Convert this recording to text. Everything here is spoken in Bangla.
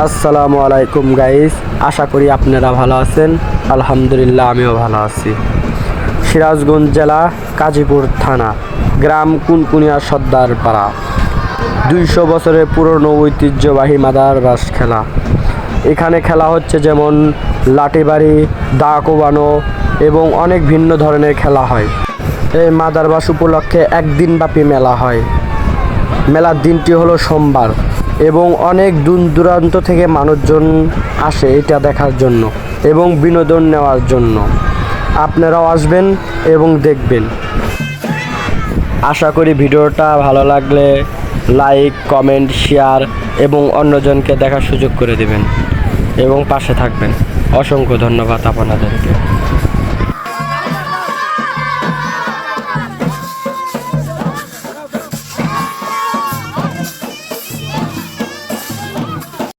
আসসালামু আলাইকুম গাইস, আশা করি আপনারা ভালো আছেন। আলহামদুলিল্লাহ আমিও ভালো আছি। সিরাজগঞ্জ জেলা কাজীপুর থানা, গ্রাম কুনকুনিয়া সর্দারপাড়া। 200 বছরের পুরনো ঐতিহ্যবাহী মাদারবাস খেলা। এখানে খেলা হচ্ছে যেমন লাঠিবাড়ি, দা কোবানো এবং অনেক ভিন্ন ধরনের খেলা হয়। এই মাদারবাস উপলক্ষে একদিনব্যাপী মেলা হয়। মেলার দিনটি হলো সোমবার এবং অনেক দূর দূরান্ত থেকে মানুষজন আসে এটা দেখার জন্য এবং বিনোদন নেওয়ার জন্য। আপনারাও আসবেন এবং দেখবেন। আশা করি ভিডিওটা ভালো লাগলে লাইক, কমেন্ট, শেয়ার এবং অন্যজনকে দেখার সুযোগ করে দেবেন এবং পাশে থাকবেন। অসংখ্য ধন্যবাদ আপনাদেরকে।